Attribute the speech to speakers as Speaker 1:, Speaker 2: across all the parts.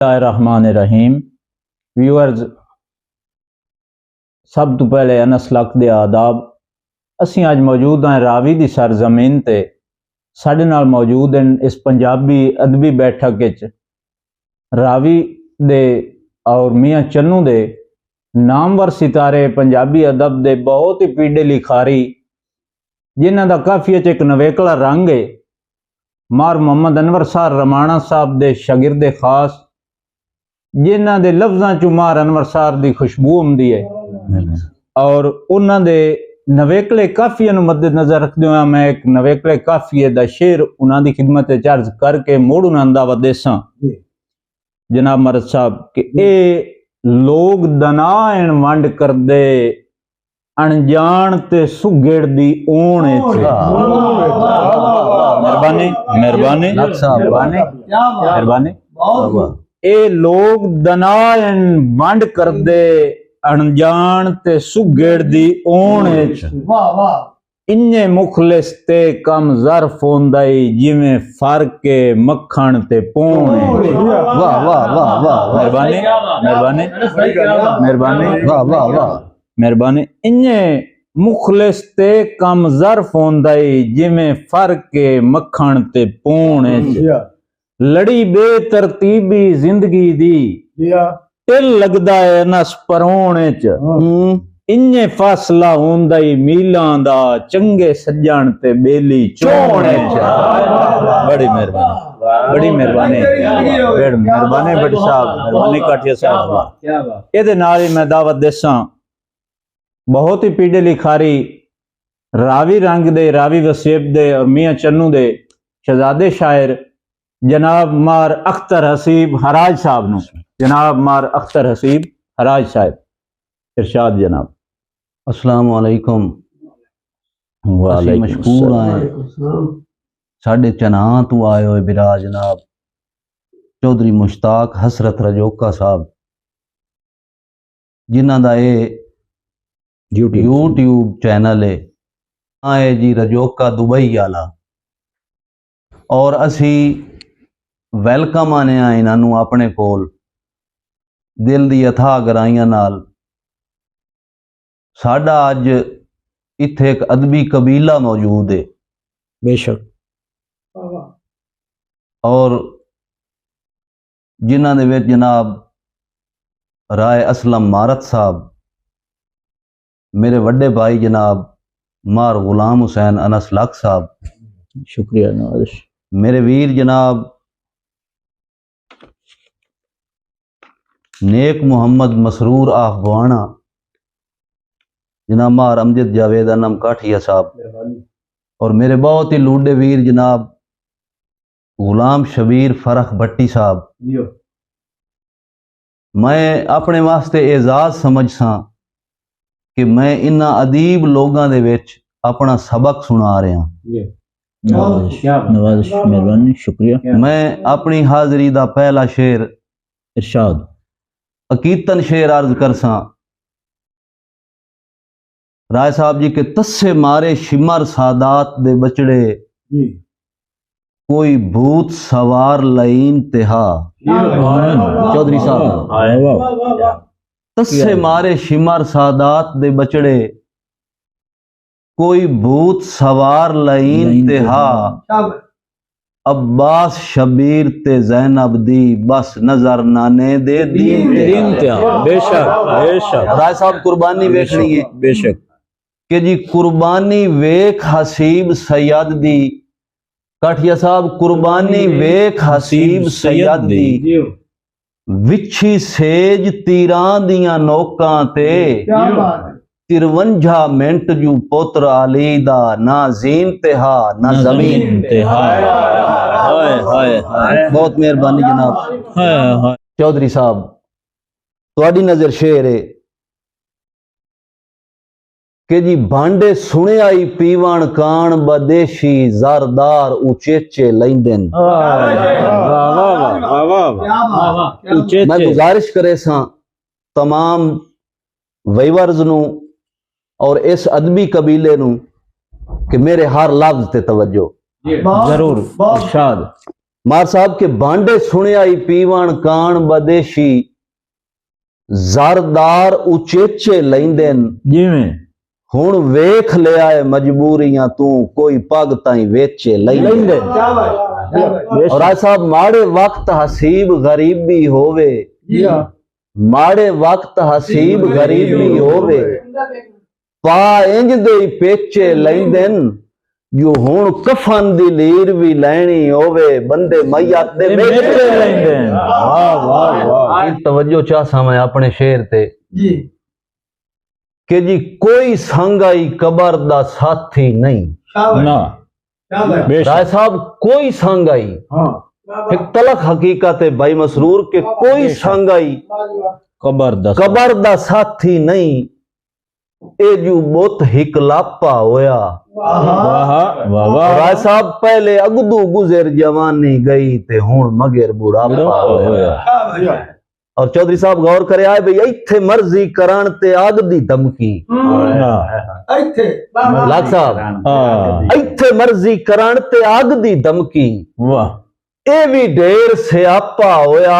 Speaker 1: रहमान-ए-रहीम। Viewers, सब तो पहले अनस लक दे आदाब। असी अज मौजूद हैं रावी दी सरजमीन ते। साडे नाल मौजूद हैं इस पंजाबी अदबी बैठक विच रावी दे और मियाँ चन्नू दे नामवर सितारे पंजाबी अदब दे बहुत ही पीढ़े लिखारी, जिन्हां दा काफी एक नवेकला रंग है। मार मोहम्मद अनवर साहब रमाणा साहब दे शागिर्द खास, जिन्हां दे लफ्जां चों मार अनवर साहब दी खुशबू आउंदी है और उन्हां दे नवेकले काफिया नूं मद्दे नजर रखदे होए मैं एक नवेकले काफिए दा शेर उन्हां दी खिदमत विच अर्ज करके मोड़ उन्हां दा दावत देसां। जनाब मरद साहब कि ए लोग दनाएण वंड करदे अनजान ते सुगेड़ दी ओण मेहरबानी मेहरबानी मेहरबानी। ए लोग दनाएण वंड करदे अनजान ते सुगेड़ दी ओण इन्ने मुखलिस ते कम ज़र्फ होंदाई जिवें फर्के मक्खण ते पोण। वाह वाह वाह वाह, मेहरबानी मेहरबानी मेहरबानी, वाह वाह वाह मेहरबानी। इन्ने मुखलिस ते कम ज़र्फ होंदाई जिवें फर्के मक्खण ते पोण। लड़ी बेतरतीबी जिंदगी दी टिल लगदा है नस परोणे च। इन्ने फासला होंदाई मीलां दा चंगे सज्जण ते बेली चोणे च। बड़ी मेहरबानी बड़ी मेहरबानी मेहरबानी बड़ी साहब मेहरबानी काठिया साहब। इहदे नाल ही मैं दावत देसां बहुत ही पीढ़े लिखारी रावी रंग दे रावी वसीब दे और मियाँ चन्नू दे शहजादे शायर जनाब मार अख्तर हसीब हराज साहब नूं। जनाब मार अख्तर हसीब हराज साहब इरशाद जनाब।
Speaker 2: अस्सलाम वालेकुम। मशकूर आए साढ़े चना तू आए हो बिरा जनाब चौधरी मुश्ताक हसरत रजोका साहब, जिन्हां दा ये यूट्यूब चैनल है आए जी रजोका दुबई आला, और असी वेलकम आने आए इन्हां अपने कोल दिल दी अथाह गराइयां नाल। साडा अज इत्थे एक अदबी कबीला मौजूद है
Speaker 1: बेशक,
Speaker 2: और जिन्हां दे विच जनाब राय असलम मारत साहब, मेरे वड्डे भाई जनाब मार गुलाम हुसैन अनस लक साहब,
Speaker 1: शुक्रिया नवाज़,
Speaker 2: मेरे वीर जनाब नेक मोहम्मद मसरूर आफवाना, जनाब मार अमजद जावेद अनम काठिया साहब, और मेरे बहुत ही लूडे वीर जनाब गुलाम शबीर फरख भट्टी साहब। मैं अपने वास्ते एजाज समझसा कि मैं इन्हां अदीब लोगां दे विच अपना सबक सुना रहा।
Speaker 1: नवाज़ मेहरबानी शुक्रिया।
Speaker 2: मैं अपनी हाजरी दा पहला शेर
Speaker 1: इरशाद
Speaker 2: अकीतन शेर अर्ज करसा। राय साहब जी के तस्से मारे शिमर सादात दे बचड़े कोई भूत सवार लाइन तिहा। चौधरी साहब, तस्से मारे शिमर सादात दे बचड़े कोई भूत सवार लाइन तिहा। अब्बास शबीर ते जैनब दी बस नजर नाने दे दीन तिहा।
Speaker 1: बेशक बेशक
Speaker 2: राय साहब कुर्बानी वेखनी है
Speaker 1: बेशक
Speaker 2: कि जी कुर्बानी वेख हसीब सैयद दी। काठिया साहब कुर्बानी वेख हसीब सैयद दी। विछी सेज तीरां दियां नोकां ते 53 मिनट जू पुत्र अली दा ना जीन तिहा ना जमीन तिहा। बहुत मेहरबानी जनाब। चौधरी साहब तुहाडी नजर शेर है कि जी भांडे सुने आई पीवण कान बदेशी ज़रदार उचेचे लैंदन। मैं गुजारिश करे सा तमाम व्यूअर्स नू और इस अदबी कबीले नू कि मेरे हर लफ्ज ते तवज्जो।
Speaker 1: जरूर इरशाद।
Speaker 2: मार साहब के बांडे सुनिया ही पीवण कान बदेशी ज़रदार उचेचे लैंदेन
Speaker 1: जिवें
Speaker 2: हुण वेख लिया है मजबूरियां तू कोई पग ताई वेचे लैंदे। और आज साहब माड़े वक्त हसीब गरीबी होवे, माड़े वक्त हसीब गरीबी होवे पा इंज दे पेचे लैंदेन जो हुण कफन दी लीर भी लैनी होवे बंदे मैया दे मेचे लैंदे। वाह वाह वाह, तवज्जो चाह मैं अपने शेर ते जी कि जी कोई संगाई कबर दा साथी नहीं
Speaker 1: ना
Speaker 2: राय साहब, कोई संगाई एक तलक हकीकत है भाई मसरूर के कोई संगाई कबर दा साथी नहीं ए जू बहुत हिकलापा होया। राय साहब पहले अगदू गुजर जवानी गई ते हुण मगर बुढ़ापा होया। और चौधरी साहब गौर करे आए भाई इत्थे मर्जी करान ते आग दी धमकी लाख साहब इत्थे मर्जी करान ते आग दी धमकी ए भी ढेर स्यापा होया।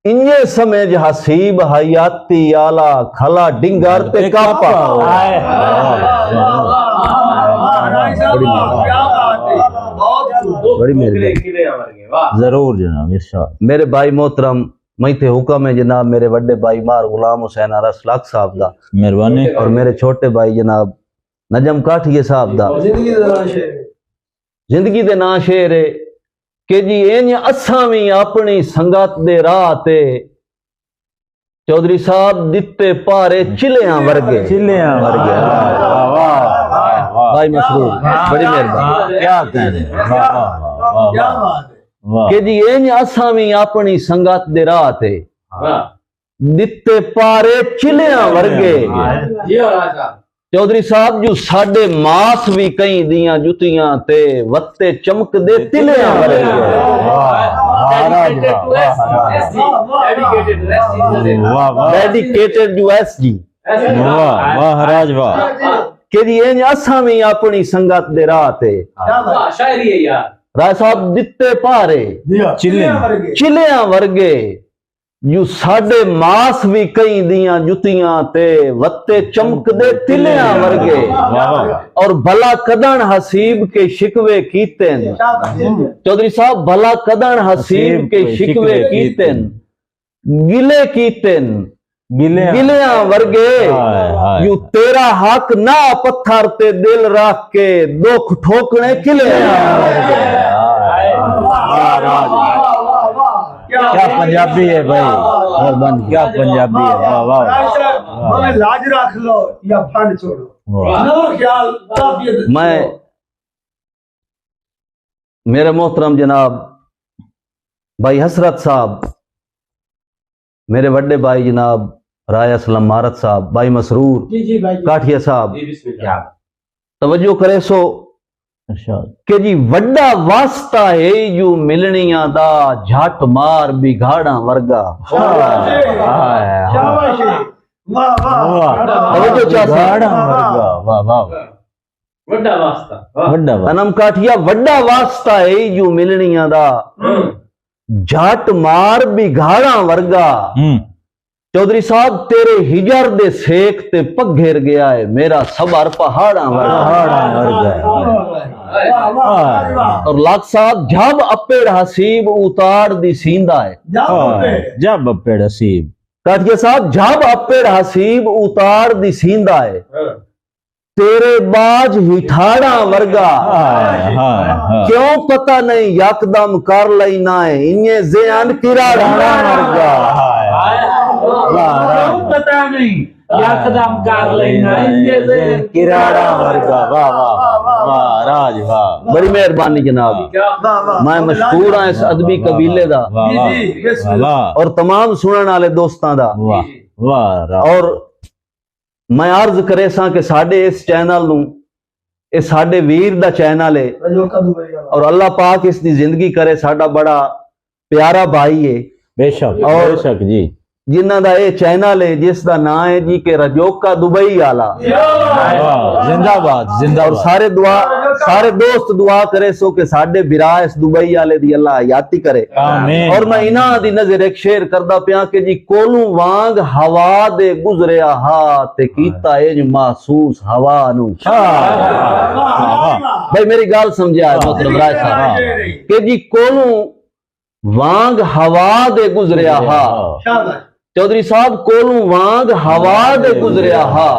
Speaker 2: इन्ने समय हसीब हयाती आला खला डिंगर ते कापा बड़ी मेहरबानी
Speaker 1: जरूर जनाब इरशाद।
Speaker 2: मेरे भाई मोहतरम मैं थे हुक्म है जनाब मेरे बड़े भाई मार गुलाम हुसैन अरस लाख साहब दा
Speaker 1: मेहरबानी
Speaker 2: और मेरे छोटे भाई जनाब नजम काठिए साहब दा जिंदगी दे ना शेर है कि जी इंज असां भी अपनी संगत दे राह ते चौधरी साहब दिते पारे चिलियां वर्गे भाई मसरूर बड़ी मेहरबानी
Speaker 1: क्या कहने
Speaker 2: कि जी इंज असां भी अपनी संगत दे राह ते दिते पारे चिलियां वर्गे चौधरी साहब जो साडे मास भी कई दियां जुतियां ते वत्ते चमक दे तिलियां वर्गे। डेडिकेटेड जो एसजी
Speaker 1: वाह राज वाह
Speaker 2: कि जी इंज असां भी अपनी संगत दे राह ते
Speaker 3: शायरी है यार
Speaker 2: राय साहब दिते पारे चिलियां वर्गे यू साडे मास भी कई दियां जुतियां ते वत्ते चमक दे तिलियां वर्गे। और भला कदन हसीब के शिकवे कीतेन चौधरी साहब भला कदन हसीब के शिकवे कीतेन गिले कीतेन गिलियां वर्गे यू तेरा हक ना पत्थर ते दिल रख के दुख ठोकने किलियां वर्गे।
Speaker 1: क्या पंजाबी है भाई, क्या पंजाबी है। वाह वाह
Speaker 4: लाज रख लो या फंड छोड़ो ख्याल।
Speaker 2: मैं मेरे मोहतरम जनाब भाई हसरत साहब मेरे बड़े भाई जनाब राय असलम मारत साहब भाई मसरूर काठिया साहब तवज्जो करे सो कि जी वड्डा वास्ता है यू मिलनिया दा झट मार बिघाड़ा वर्गा। अनम काठिया वड्डा वास्ता है यू मिलनिया दा झट मार बिघाड़ा वर्गा। चौधरी साहब तेरे हिजर दे सेक ते पघेर गया है मेरा सबर पहाड़ा वर्गा। और लाख साहब जब अपेड़ हसीब उतार दी सींदा है
Speaker 1: जब अपेड़ हसीब
Speaker 2: काठिया साहब जब अपेड़ हसीब उतार दी सींदा है तेरे बाज हिठाड़ा वर्गा। क्यों पता नहीं यकदम कर लेना है इन्हें ज़ेन किराड़ा वर्गा।
Speaker 3: पता नहीं यकदम कर लेना इन्हें
Speaker 1: किराड़ा वर्गा। वाह वाह वाह राज वाह
Speaker 2: बड़ी मेहरबानी जनाब। मैं मशहूर हाँ इस अदबी कबीले दा और तमाम सुनने वाले दोस्तों दा। और मैं अर्ज करे सा कि साडे इस चैनल नू ये साडे वीर दा चैनल है और अल्लाह पाक इसकी जिंदगी करे साडा बड़ा प्यारा भाई है
Speaker 1: बेशक
Speaker 2: और
Speaker 1: बेशक जी
Speaker 2: जिन्हां दा ये चैनल है जिसका नाम है जी के रजोका दुबई आला।
Speaker 1: वाह, जिंदाबाद
Speaker 2: और
Speaker 1: जिंदाबाद।
Speaker 2: सारे दोस्त दुआ करे सो के साडे बिरा इस दुबई आले दी अल्लाह हयाती करे।
Speaker 1: आमीन।
Speaker 2: और मैं इना दी नजर एक शेर करदा पिया कि जी कोलू वांग हवा दे गुजरिया हा ते कीता इंज महसूस हवा नू। भाई मेरी गाल समझा है मतलब राय साहब कि जी कोलू वांग हवा दे गुजरिया हा।
Speaker 4: शाबाश
Speaker 2: चौधरी साहब कोलू वांग हवा दे गुजरिया हा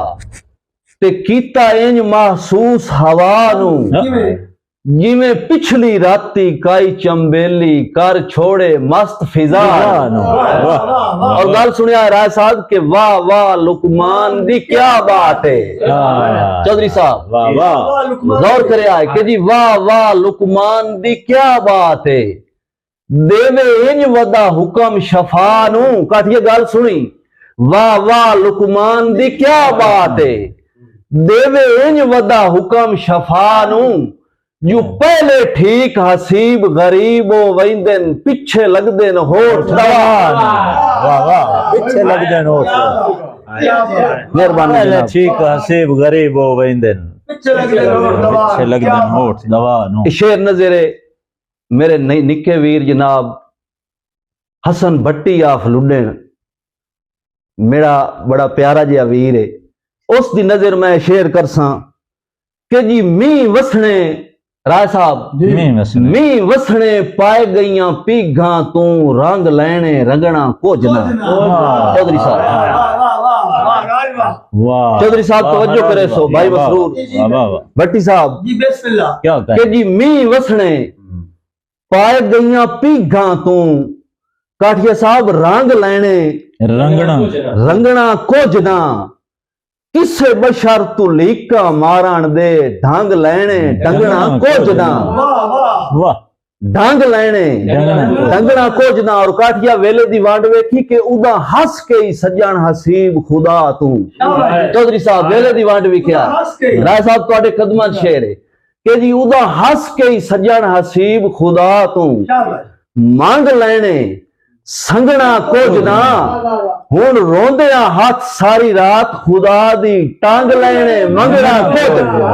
Speaker 2: ते कीता इंज महसूस हवा नू जिवें पिछली राती काई चंबेली कर छोड़े मस्त फिजा नू। और गल सुनिया राय साहब के वाह वाह लुकमान दी क्या बात है। चौधरी साहब
Speaker 1: वाह वाह,
Speaker 2: गौर करे आए कि जी वाह वाह लुकमान दी क्या बात है देवे इंज वदा हुक्म शफा नू। काठिए गल सुनी वाह वाह लुकमान दी क्या बात है देवे इंज वदा हुक्म शफा नू जो पहले ठीक हसीब गरीबो वैंदन पीछे लगदे न होठ दवा।
Speaker 1: वाह वाह, पीछे लग देन होठ।
Speaker 2: मेहरबानी
Speaker 1: पहले
Speaker 2: जनाब।
Speaker 1: ठीक हसीब गरीब हो वेंदन
Speaker 4: पीछे लग
Speaker 1: देन होठ दवा नो।
Speaker 2: शेर नजरे मेरे निक्के वीर जनाब हसन भट्टी आफ लुडेन मेरा बड़ा प्यारा जिहा वीर है उस दी नजर मैं शेर करसा कि जी मी वसने राय साहब मी वसने पाए गईयां पीघां तू रंग लैने रंगना कोजना। चौधरी साहब
Speaker 1: वाह,
Speaker 2: चौधरी साहब तवज्जो करे सो भाई मसरूर भट्टी साहब
Speaker 4: जी बिस्मिल्लाह
Speaker 1: क्या
Speaker 2: कि जी मी वसने पाए गईयां पीघां तू काठिया साहब रंग लैने रंगना कोजना किसे बशर तू लीका मारण दे ढंग लैने डंगना कोजना।
Speaker 1: वाह,
Speaker 2: ढंग लैने डंगना कोजना। और काठिया वेले दी वांड वेखी के उदा हंस के ही सज्जन हसीब खुदा तू। चौधरी साहब वेले दी वांड वेखिया राय साहब तुहाडे कदमां च शेर है कि जी उदा हंस के ही सज्जन हसीब खुदा तू मंग लैने संगना कोजना हुण रोंदिया हाथ सारी रात खुदा दी टांग लैने मंगना कोजना।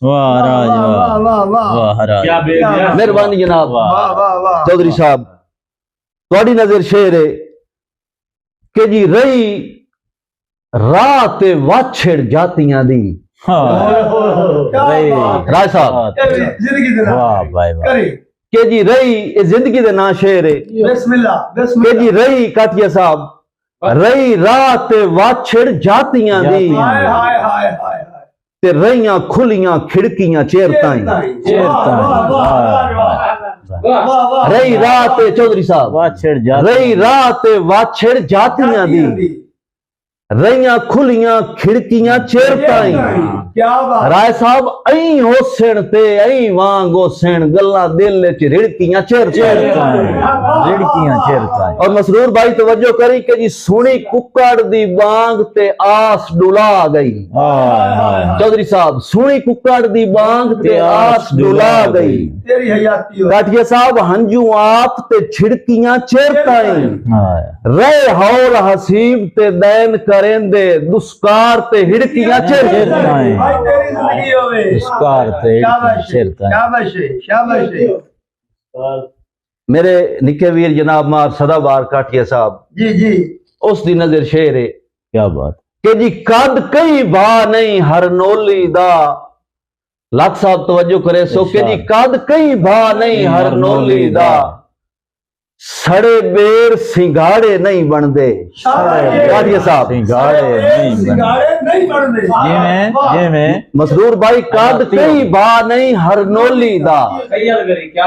Speaker 1: वाह राज, वाह राज,
Speaker 3: क्या बेदिया।
Speaker 2: मेहरबानी जनाब। चौधरी साहब तुहाडी नजर शेर है कि जी रही राह ते वाछड़ जातियां दी। राय साहब
Speaker 4: जिंदगी दे
Speaker 1: वाह भाई वाह,
Speaker 4: करे
Speaker 2: के जी रही ये जिंदगी दे ना शेर है
Speaker 4: बिस्मिल्लाह
Speaker 2: के
Speaker 4: बिस्मिल्लाह
Speaker 2: जी रही काठिया साहब रही राह ते वाछड़ जातियां दी
Speaker 4: हाय हाय हाय हाय
Speaker 2: ते रहियां खुलियां खिड़कियां चेर ताईं। रही राह ते चौधरी साहब
Speaker 1: वाछड़ जा
Speaker 2: रही राह ते वाछड़ जातियां दी रहियां खुलियां खिड़कियां चेर ताईं।
Speaker 4: क्या बात
Speaker 2: राय साहब ऐ होसण ते ऐ वांग होसण गल्ला दिल च रिड़कियां चेर
Speaker 1: रिड़कियां चेरता।
Speaker 2: और मसरूर भाई तवज्जो करी कि जी सुनी कुक्कड़ दी बांग ते आस डुला गई। चौधरी साहब सुनी कुक्कड़ दी बांग ते आस डुला गई।
Speaker 4: तेरी हयाती हो
Speaker 2: काठिया साहब हंजू आप ते छिड़कियां चेर ताईं। रे हौल हसीब ते दैन करेंदे दुस्कार ते हिड़कियां चेर ताईं।
Speaker 4: भाई तेरी जिंदगी होवे
Speaker 1: दुस्कार ते
Speaker 4: शाबाश
Speaker 1: चेरता।
Speaker 4: शाबाश शाबाश
Speaker 2: मेरे निके वीर जनाब मार सदाबार काठिया साहब
Speaker 4: जी जी
Speaker 2: उस दी नजर शेर है
Speaker 1: क्या बात,
Speaker 2: कि जी कद कई बा नहीं हर नोली दा। लाख साहब तवज्जो करे सो कि जी कद कई बा नहीं हर नोली दा सड़े बेर सिंगाड़े नहीं बनदे। काठिया साहब
Speaker 1: सिंगाड़े नहीं बनते। जिवें
Speaker 2: मसरूर भाई कद कई बा नहीं हर नोली दा
Speaker 3: क्या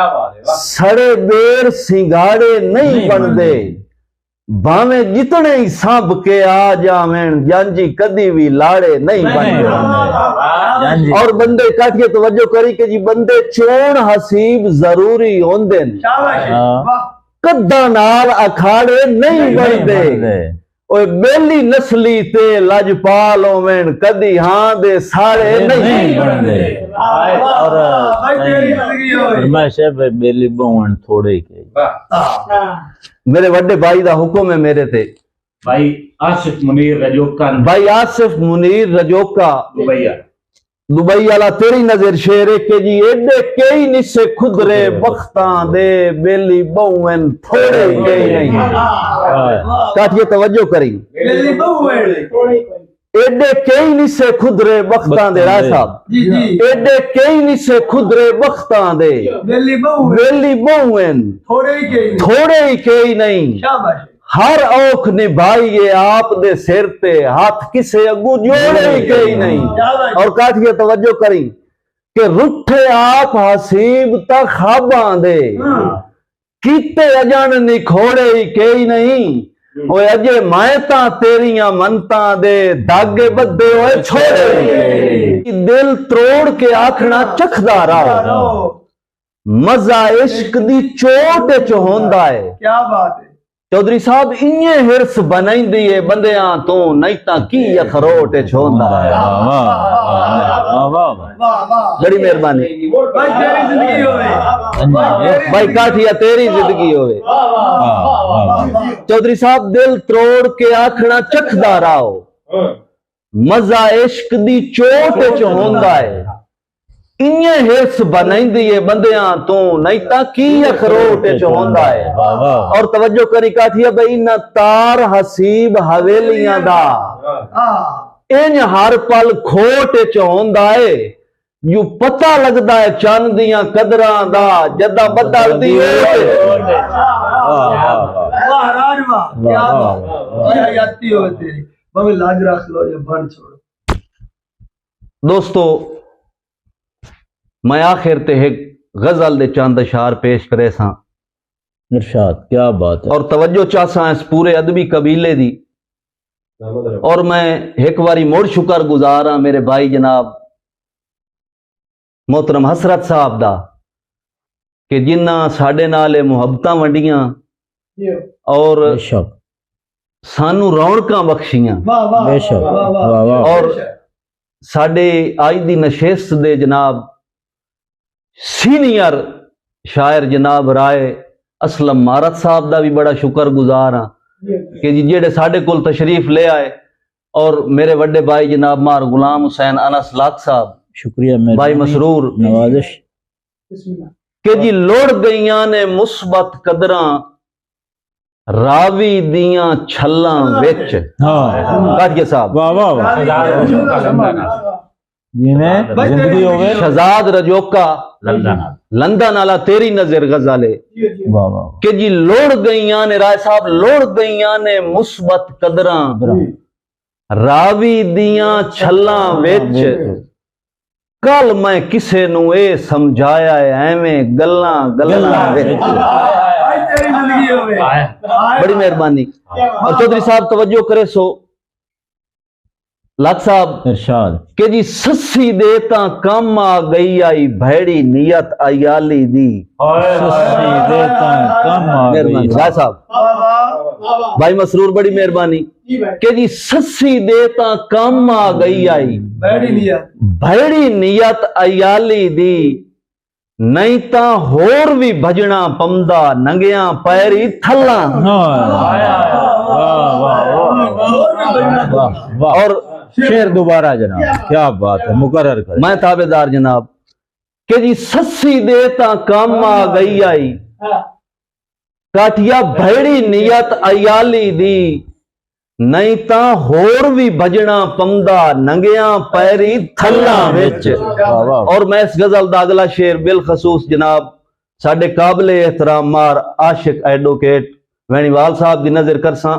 Speaker 3: बात है।
Speaker 2: सड़े बेर सिंगाड़े नहीं बनदे भावें जितने ही सांभ के आ जावें जानजी कदी भी लाड़े नहीं बनदे। और बंदे काठिए तवज्जो करी कि जी बंदे चोण हसीब जरूरी होंदे
Speaker 4: शाबाश वाह
Speaker 2: कद्दा नाल अखाड़े नहीं बनदे। ओए बेली नस्ली ते लजपाल होवेन कदी हां दे सारे नहीं
Speaker 1: बनदे
Speaker 4: और भाई तेरी जिंदगी होवे
Speaker 1: फरमाइश है बेली बहुन थोड़े के
Speaker 2: मेरे वड्डे भाई दा हुक्म है मेरे ते
Speaker 3: भाई आसिफ मुनीर रजोका
Speaker 2: भाई आसिफ मुनीर रजोका
Speaker 3: दुबैया
Speaker 2: दुबई वाला तेरी नजर शेर है के जी एडे कई निसे खुदरे बख्तां दे बेली बहुन थोड़े कई नहीं काटिए तवज्जो करी
Speaker 4: बेली बहु है
Speaker 2: एडे कई निसे खुदरे बख्तां दे राय साहब
Speaker 4: जी जी
Speaker 2: एडे कई निसे खुदरे बख्तां दे
Speaker 4: बेली बहु है
Speaker 2: बेली बहुन
Speaker 4: थोड़े ही के
Speaker 2: थोड़े ही कई नहीं
Speaker 4: शाबाश
Speaker 2: हर औख निभाइए आप दे सिर ते हाथ किसे अगू जोड़े ही कई नहीं और काठिए तवज्जो करी कि रुठे आप हसीब तक खाबां दे कीते अजन निखोड़े ही कई नहीं ओए अजे मैं ता तेरियां मनता दे धागे बद्दे ओए छोड़े दिल त्रोड़ के आखना चखदा रहा मजा इश्क दी चोट च होंदा है
Speaker 4: क्या बात है
Speaker 2: चौधरी साहब इन्ने हिरस बनाई दी है बंदियां तो नहीं ता की अखरोट छोंदा है
Speaker 1: वाह वाह
Speaker 4: वाह वाह
Speaker 2: बड़ी मेहरबानी
Speaker 4: भाई तेरी जिंदगी होवे
Speaker 2: भाई काठिया तेरी जिंदगी होवे चौधरी साहब दिल त्रोड़ के आखना चखदा रहो मजा इश्क दी चोट च होंदा है इन्ने हिरस बनाई है बंदियां तो नहीं ता की अखरोट च होंदा है और तवज्जो करी काठिया भाई ना तार हसीब हवेलियां दा इन हर पल खोट च होंदा है यू पता लगदा है चंद दियां कदरां दा जदा बदलदी है
Speaker 4: वाह राज वाह क्या बात ये हयाती हो तेरी भावे लाज रख लो या बन छोड़ो
Speaker 2: दोस्तों मैं आखिर ते एक गजल दे चंद अशार पेश करे सा
Speaker 1: इरशाद क्या बात है
Speaker 2: और तवज्जो चाहसा इस पूरे अदबी कबीले दी और मैं एक बारी मुड़ शुक्र गुजार हाँ मेरे भाई जनाब मोहतरम हसरत साहब दा कि जिन्ना साडे नाल मुहब्बतां वंडियां और
Speaker 1: बेशक
Speaker 2: सानू रौनकां बख्शियां
Speaker 4: वाह वाह
Speaker 1: बेशक वाह वाह
Speaker 2: और साडे आज दी नशेस्त दे जनाब सीनियर शायर जनाब राय असलम मारत साहब दा भी बड़ा शुक्र गुजार हाँ कि जी जेड़े साडे कोल तशरीफ ले आए और मेरे वड्डे भाई जनाब मार गुलाम हुसैन अनस लाख साहब
Speaker 1: शुक्रिया
Speaker 2: भाई मसरूर
Speaker 1: नवाजिश
Speaker 2: कि जी लोड़ गईयां ने मुस्बत कदरां रावी दियां छल्लां विच
Speaker 1: हाँ
Speaker 2: काठिया साहब
Speaker 1: वाह वाह वाह जिन्हें जिंदगी होवे
Speaker 2: शहजाद रजोका लंदन आला तेरी नजर गजल है
Speaker 1: वाह वाह
Speaker 2: कि जी लोड़ गईयां ने राय साहब लोड़ गईयां ने मुस्बत कदरां रावी दियां छल्लां विच कल मैं किसे नू ए समझाया है एवें गल्लां गल्लां विच
Speaker 4: भाई तेरी जिंदगी होवे
Speaker 2: बड़ी मेहरबानी और चौधरी साहब तवज्जो करे सो लाख साहब
Speaker 1: इरशाद
Speaker 2: के जी सस्सी दे ता कम आ गई आई भैड़ी नियत अयाली दी
Speaker 1: सस्सी देता कम आ
Speaker 2: मेहरबानी
Speaker 1: गई
Speaker 2: राय साहब भाई मसरूर बड़ी मेहरबानी के जी सस्सी दे ता कम आ गई आई
Speaker 4: बैठी नहीं
Speaker 2: भैड़ी नियत अयाली दी नहीं ता होर भी भजना पमदा नंगिया पैरी थल्ला
Speaker 1: और शेर दोबारा जनाब क्या बात है मुकर्रर करें
Speaker 2: मैं ताबेदार जनाब के जी सस्सी दे ता कम आ गई आई काठिया भैड़ी नियत अयाली दी नहीं ता होर भी भजना पमदा नंगिया पैरी थल्ला विच और मैं इस गजल दा अगला शेर बिलखसूस जनाब साडे काबिले एहतराम मार आशिक एडवोकेट वैनीवाल साहब दी नजर करसा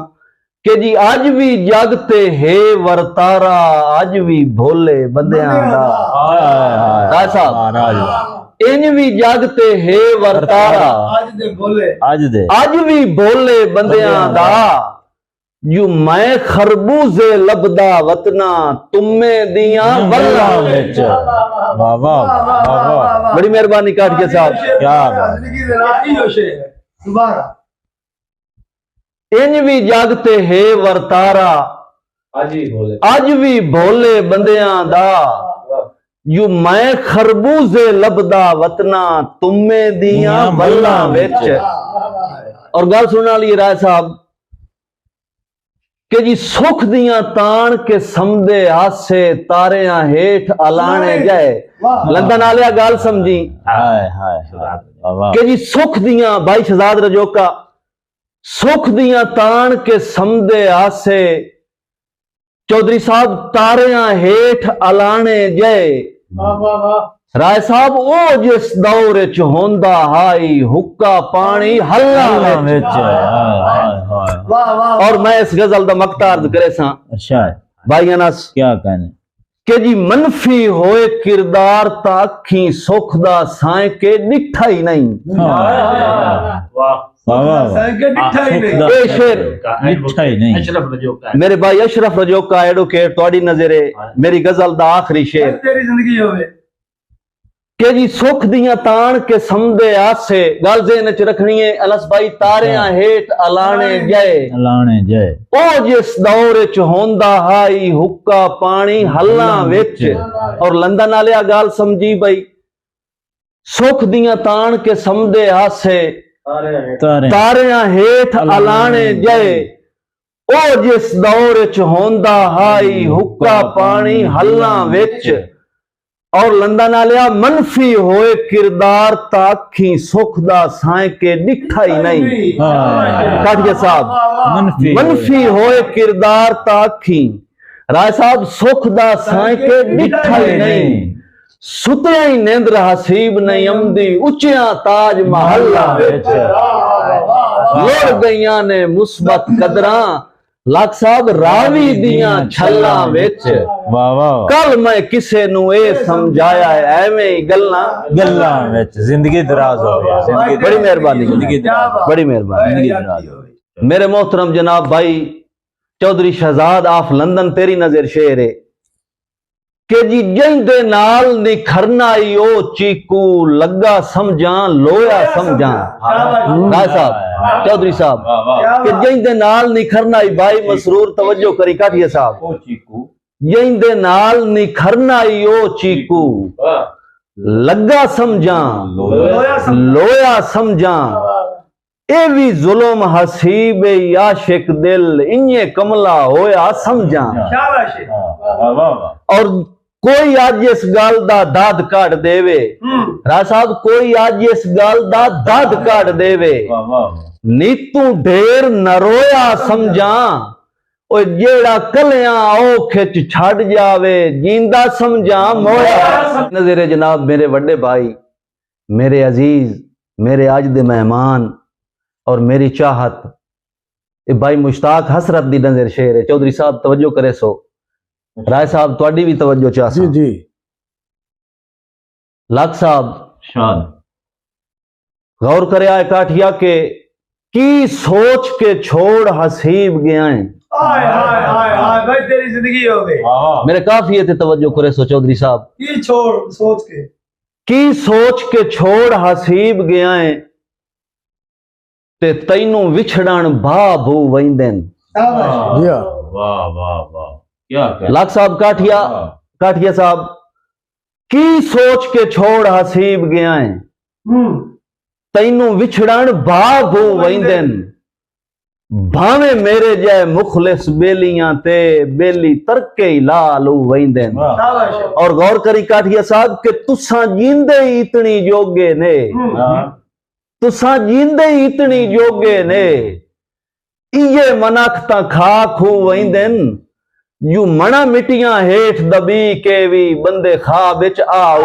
Speaker 2: कि जी अज भी जागते है वरतारा अज भी भोले बंदियां दा साहब इंज भी जागते है वरतारा
Speaker 4: आज दे बोले
Speaker 2: अज भी भोले बंदियां दा यू मैं खरबूजे लबदा वतना तुमे दियां वल्ला विच
Speaker 1: वाह वाह
Speaker 2: बड़ी मेहरबानी काठिया साहब
Speaker 1: क्या बात।
Speaker 4: जिंदगी दे राती हो शेर दोबारा
Speaker 2: इंज भी जागते है वरतारा अज भी भोले बंदियां दा यू मैं खरबूजे लबदा वतना तुमे दियां बल्लां विच। और गल सुनने वाली राय साहब कि जी सुख दियां तान के समदे हासे तारियां हेठ अलाने जाए। लंदन आलिया गल समझी
Speaker 1: हाय हाय वाह
Speaker 2: कि जी सुख दियां भाई शहजाद रजोका सुख दियां तान के समदे हासे चौधरी साहब तारियां हेठ अलाने जाए। राय साहब ओ जिस दौर च होंदा हाई हुक्का पानी हल्ला विच।
Speaker 4: वाह वाह
Speaker 2: और मैं इस गजल दा मकता अर्ज करे सा
Speaker 1: अच्छा
Speaker 2: भाई अनस
Speaker 1: क्या कहने
Speaker 2: कि जी मनफी होए किरदार ता अखी सुख दा साए के डिठा ही नहीं। ये शेर मेरे भाई अशरफ रजोका एडवोकेट थोड़ी नजरे मेरी गजल दा आखिरी शेर
Speaker 4: तेरी जिंदगी होवे
Speaker 2: कि जी सुख दियां तान के समदे आसे गल ज़हन च रखनी है अलस भाई तारियां हेठ अलाने जाए ओ जिस दौर च होंदा हाई हुक्का पानी हल्ला विच। और लंदन आलिया गल समझी भाई सुख दियां तान के समदे आसे तारियां हेठ अलाने जाए ओ जिस दौर च होंदा हाई हुक्का पानी हल्ला विच। और लंदन आलिया मनफी होए किरदार ताखी सुख दा साए के डिठा ही नहीं। काठिया साहब मनफी होए किरदार ताखी राय साहब सुख दा साए के डिठा ही नहीं। सुतिया ही नेंद्र हसीब नहीं अमदी उचिया ताज महल्ला विच। लोड़ गईयां ने मुस्बत कदरां लाख साहब रावी दियां छल्लां विच। कल मैं किसे नू ए समझाया है एवें ही गल्लां
Speaker 1: विच जिंदगी दराज हो गया। जिंदगी
Speaker 2: बड़ी मेहरबानी
Speaker 1: जिंदगी दराज
Speaker 2: बड़ी मेहरबानी
Speaker 1: जिंदगी दराज।
Speaker 2: मेरे मोहतरम जनाब भाई चौधरी शहजाद ऑफ लंदन तेरी नजर शेर है कि जी जिंदे नाल निखरनाई ओ चीकू लगा समझा लोया समझा। राय साहब चौधरी साहब कि जिंदे नाल निखरनाई भाई मसरूर तवज्जो करी काठिया साहब जिंदे नाल निखरनाई ओ चीकू लगा समझा लोया समझा। ए भी जुल्म हसीब आशिक दिल इन्हे कमला होया समझा। और कोई आज इस गल दा दाद काट देवे राय साहब कोई आज इस गल दा दाद काट देवे नीतू ढेर नरोया समझा ओ जेड़ा कलियां औखे च छड़ जावे जींदा समझा मोया। नज़रे जनाब मेरे वड्डे भाई मेरे अजीज मेरे आज दे मेहमान और मेरी चाहत ए भाई मुश्ताक हसरत दी नजर शेर है। चौधरी साहब तवज्जो करे सो राय साहब थोड़ी भी तवज्जो चाह जी जी लाख साहब शान गौर करे आए काठिया के की सोच के छोड़ हसीब गया है।
Speaker 4: हाय हाय हाय हाय भाई तेरी जिंदगी हो गई।
Speaker 2: मेरे काफी है तवज्जो करे सो चौधरी साहब
Speaker 4: की छोड़
Speaker 2: सोच के छोड़ हसीब गया है ते तैनू विछड़न भाभू वैंदन।
Speaker 1: वाह वाह वाह क्या
Speaker 2: लाख साहब काठिया साहब की सोच के छोड़ हसीब गया है तैनू विछड़न भाभू वैंदन। भावे मेरे जय मुखलिस बेलियां ते बेली तरके लालू वैंदन। और गौर करी काठिया साहब के तुसा जींदे ही इतनी जोगे ने तुसा जींदे ही इतनी जोगे ने इये मनखता खा खू वैंदन यू मना मिटियां हेठ दबी के भी बंदे खा बिच आओ।